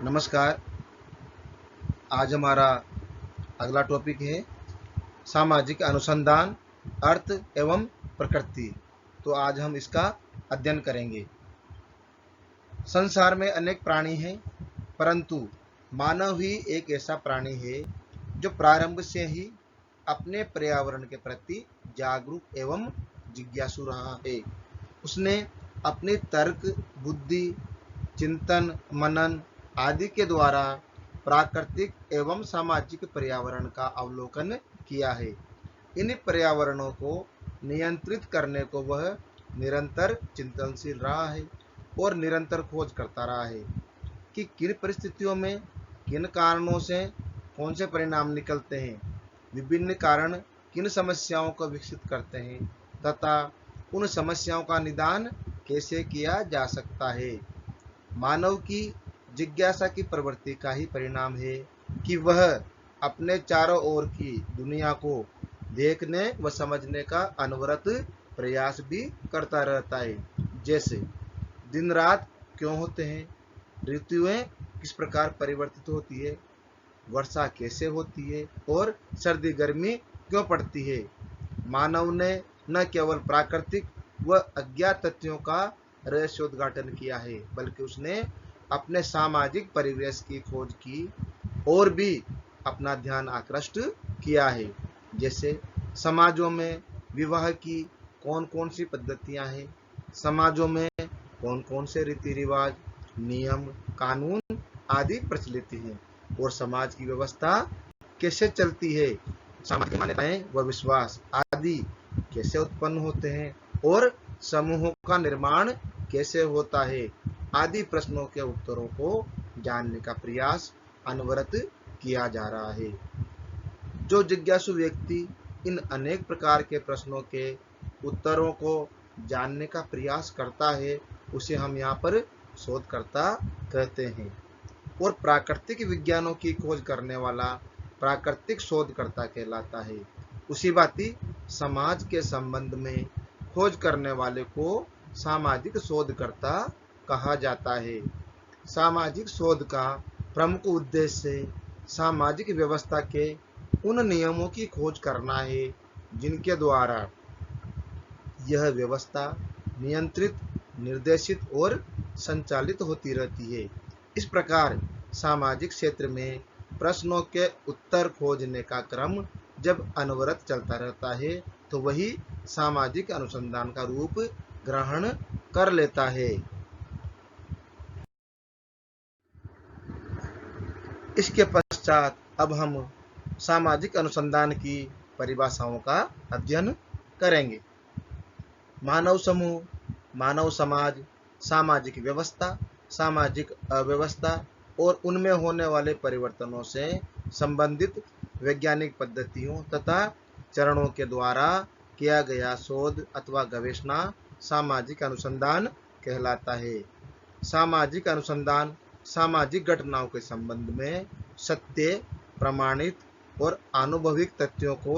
नमस्कार। आज हमारा अगला टॉपिक है सामाजिक अनुसंधान, अर्थ एवं प्रकृति। तो आज हम इसका अध्ययन करेंगे। संसार में अनेक प्राणी हैं, परंतु मानव ही एक ऐसा प्राणी है जो प्रारंभ से ही अपने पर्यावरण के प्रति जागरूक एवं जिज्ञासु रहा है। उसने अपनी तर्क, बुद्धि, चिंतन, मनन आदि के द्वारा प्राकृतिक एवं सामाजिक पर्यावरण का अवलोकन किया है। इन पर्यावरणों को नियंत्रित करने को वह निरंतर चिंतनशील रहा है और निरंतर खोज करता रहा है कि किन परिस्थितियों में किन कारणों से कौन से परिणाम निकलते हैं, विभिन्न कारण किन समस्याओं को विकसित करते हैं तथा उन समस्याओं का निदान कैसे किया जा सकता है। मानव की जिज्ञासा की प्रवृत्ति का ही परिणाम है कि वह अपने चारों ओर की दुनिया को देखने व समझने का अनवरत प्रयास भी करता रहता है। जैसे दिन रात क्यों होते हैं, ऋतुएं किस प्रकार परिवर्तित होती है, वर्षा कैसे होती है और सर्दी गर्मी क्यों पड़ती है। मानव ने न केवल प्राकृतिक व अज्ञात तथ्यों का रहस्योद्घाटन किया है, बल्कि उसने अपने सामाजिक परिवेश की खोज की और भी अपना ध्यान आकृष्ट किया है। जैसे समाजों में विवाह की कौन कौन सी पद्धतियां हैं, समाजों में कौन कौन से रीति रिवाज, नियम, कानून आदि प्रचलित हैं और समाज की व्यवस्था कैसे चलती है, सामाजिक मान्यताएं व विश्वास आदि कैसे उत्पन्न होते हैं और समूहों का निर्माण कैसे होता है आदि प्रश्नों के उत्तरों को जानने का प्रयास अनवरत किया जा रहा है। जो जिज्ञासु व्यक्ति इन अनेक प्रकार के प्रश्नों के उत्तरों को जानने का प्रयास करता है, उसे हम यहाँ पर शोधकर्ता कहते हैं। और प्राकृतिक विज्ञानों की खोज करने वाला प्राकृतिक शोधकर्ता कहलाता है। उसी भांति समाज के संबंध में खोज करने वाले को सामाजिक शोधकर्ता कहा जाता है। सामाजिक शोध का प्रमुख उद्देश्य सामाजिक व्यवस्था के उन नियमों की खोज करना है जिनके द्वारा यह व्यवस्था नियंत्रित, निर्देशित और संचालित होती रहती है। इस प्रकार सामाजिक क्षेत्र में प्रश्नों के उत्तर खोजने का क्रम जब अनवरत चलता रहता है तो वही सामाजिक अनुसंधान का रूप ग्रहण कर लेता है। इसके पश्चात अब हम सामाजिक अनुसंधान की परिभाषाओं का अध्ययन करेंगे। मानव समूह, मानव समाज, सामाजिक व्यवस्था, सामाजिक अव्यवस्था और उनमें होने वाले परिवर्तनों से संबंधित वैज्ञानिक पद्धतियों तथा चरणों के द्वारा किया गया शोध अथवा गवेषणा सामाजिक अनुसंधान कहलाता है। सामाजिक अनुसंधान सामाजिक घटनाओं के संबंध में सत्य, प्रमाणित और आनुभविक तथ्यों को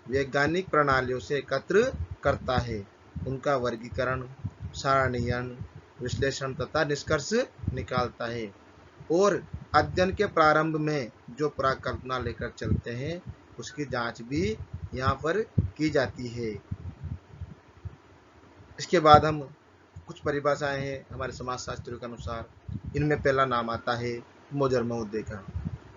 वैज्ञानिक प्रणालियों से एकत्र करता है, उनका वर्गीकरण, सारणीकरण, विश्लेषण तथा निष्कर्ष निकालता है और अध्ययन के प्रारंभ में जो परिकल्पना लेकर चलते हैं उसकी जांच भी यहाँ पर की जाती है। इसके बाद हम कुछ परिभाषाएं हैं हमारे समाजशास्त्रियों के अनुसार। इनमें पहला नाम आता है मोजर महोदय का।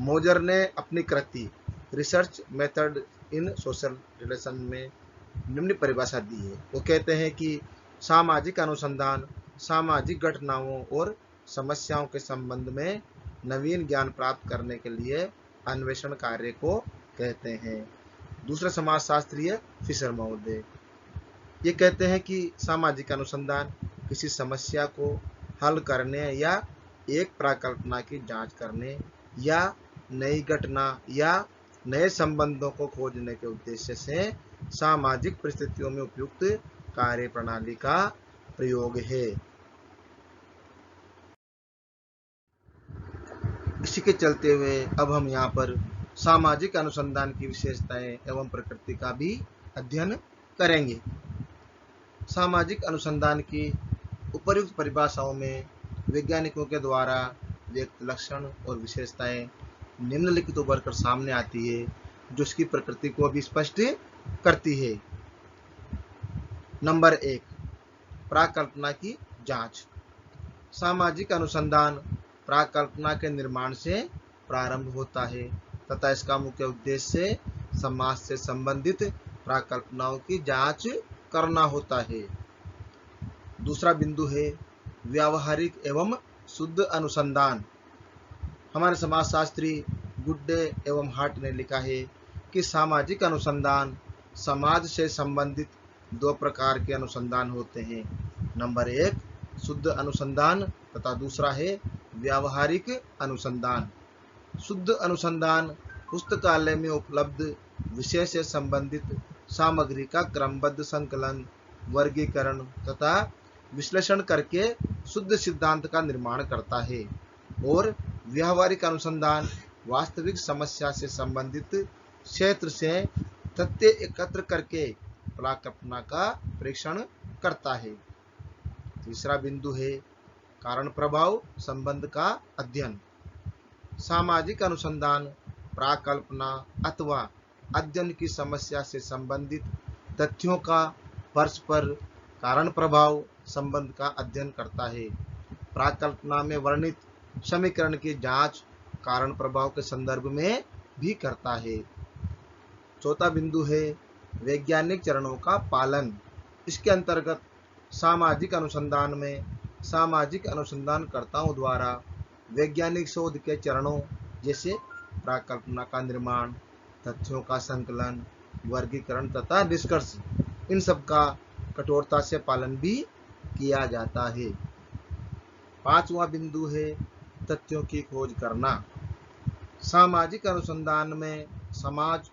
मोजर ने अपनी कृति research method in social relation में निम्न परिभाषा दी है। वो कहते हैं कि सामाजिक अनुसंधान सामाजिक घटनाओं और समस्याओं के संबंध में नवीन ज्ञान प्राप्त करने के लिए अन्वेषण कार्य को कहते हैं। दूसरा समाजशास्त्रीय फिशर महोदय ये कहते हैं कि सामाजिक अनुसंधान किसी समस्या को हल करने या एक परिकल्पना की जांच करने या नई घटना या नए संबंधों को खोजने के उद्देश्य से सामाजिक परिस्थितियों में उपयुक्त कार्य प्रणाली का प्रयोग है। इसी के चलते हुए अब हम यहाँ पर सामाजिक अनुसंधान की विशेषताएं एवं प्रकृति का भी अध्ययन करेंगे। सामाजिक अनुसंधान की उपर्युक्त परिभाषाओं में वैज्ञानिकों के द्वारा व्यक्त लक्षण और विशेषताएं निम्नलिखित उभर कर सामने आती है, जो इसकी प्रकृति को भी स्पष्ट करती है। नंबर 1, प्राकल्पना की जांच। सामाजिक अनुसंधान प्राकल्पना के निर्माण से प्रारंभ होता है तथा इसका मुख्य उद्देश्य समाज से संबंधित प्राकल्पनाओं की जांच करना होता है। दूसरा बिंदु है व्यावहारिक एवं शुद्ध अनुसंधान। हमारे समाजशास्त्री गुड्डे एवं हार्ट ने लिखा है कि सामाजिक अनुसंधान समाज से संबंधित दो प्रकार के अनुसंधान होते हैं। नंबर 1, शुद्ध अनुसंधान तथा दूसरा है व्यावहारिक अनुसंधान। शुद्ध अनुसंधान पुस्तकालय में उपलब्ध विषय से संबंधित सामग्री का क्रमबद्ध संकलन, वर्गीकरण तथा विश्लेषण करके शुद्ध सिद्धांत का निर्माण करता है। और व्यावहारिक अनुसंधान वास्तविक समस्या से संबंधित क्षेत्र से तथ्य एकत्र करके प्राकल्पना का परीक्षण करता है। तीसरा बिंदु है कारण प्रभाव संबंध का अध्ययन। सामाजिक अनुसंधान प्राकल्पना अथवा अध्ययन की समस्या से संबंधित तथ्यों का परस्पर कारण प्रभाव संबंध का अध्ययन करता है। प्राकल्पना में वर्णित समीकरण की जांच कारण प्रभाव के संदर्भ में भी करता है। चौथा बिंदु है वैज्ञानिक चरणों का पालन। इसके अंतर्गत सामाजिक अनुसंधान में सामाजिक अनुसंधानकर्ताओं द्वारा वैज्ञानिक शोध के चरणों जैसे प्राकल्पना का निर्माण, तथ्यों का संकलन, वर्गीकरण तथा निष्कर्ष, इन सब का कठोरता से पालन भी किया जाता है। पांचवा बिंदु है तथ्यों की खोज करना। सामाजिक अनुसंधान में समाज,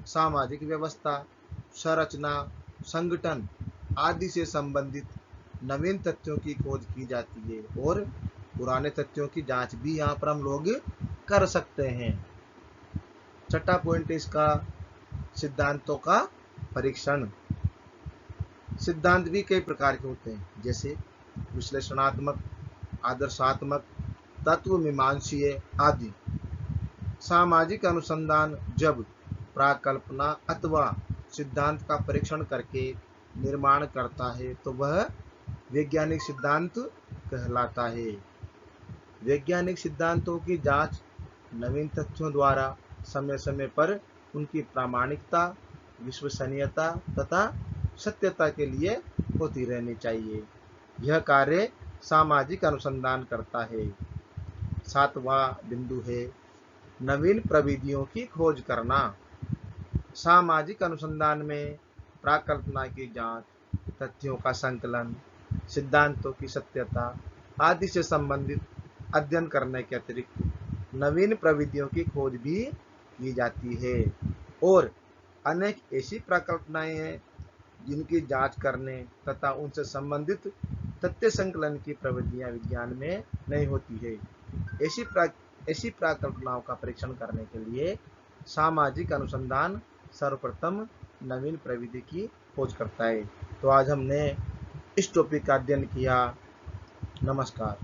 सामाजिक व्यवस्था, संरचना, संगठन आदि से संबंधित नवीन तथ्यों की खोज की जाती है और पुराने तथ्यों की जांच भी यहाँ पर हम लोग कर सकते हैं। छठा पॉइंट इसका सिद्धांतों का परीक्षण। सिद्धांत भी कई प्रकार के होते हैं, जैसे विश्लेषणात्मक, आदर्शात्मक, तत्व मीमांसीय आदि। सामाजिक अनुसंधान जब प्राकल्पना अथवा सिद्धांत का परीक्षण करके निर्माण करता है तो वह वैज्ञानिक सिद्धांत कहलाता है। वैज्ञानिक सिद्धांतों की जांच नवीन तथ्यों द्वारा समय समय पर उनकी प्रामाणिकता, विश्वसनीयता तथा सत्यता के लिए होती रहनी चाहिए। यह कार्य सामाजिक अनुसंधान करता है। सातवां बिंदु है नवीन प्रविधियों की खोज करना। सामाजिक अनुसंधान में प्राकल्पना की जांच, तथ्यों का संकलन, सिद्धांतों की सत्यता आदि से संबंधित अध्ययन करने के अतिरिक्त नवीन प्रविधियों की खोज भी की जाती है। और अनेक ऐसी प्राकल्पनाएं हैं जिनकी जांच करने तथा उनसे संबंधित तथ्य संकलन की प्रविधियां विज्ञान में नहीं होती है। ऐसी प्राकल्पनाओं का परीक्षण करने के लिए सामाजिक अनुसंधान सर्वप्रथम नवीन प्रविधि की खोज करता है। तो आज हमने इस टॉपिक का अध्ययन किया। नमस्कार।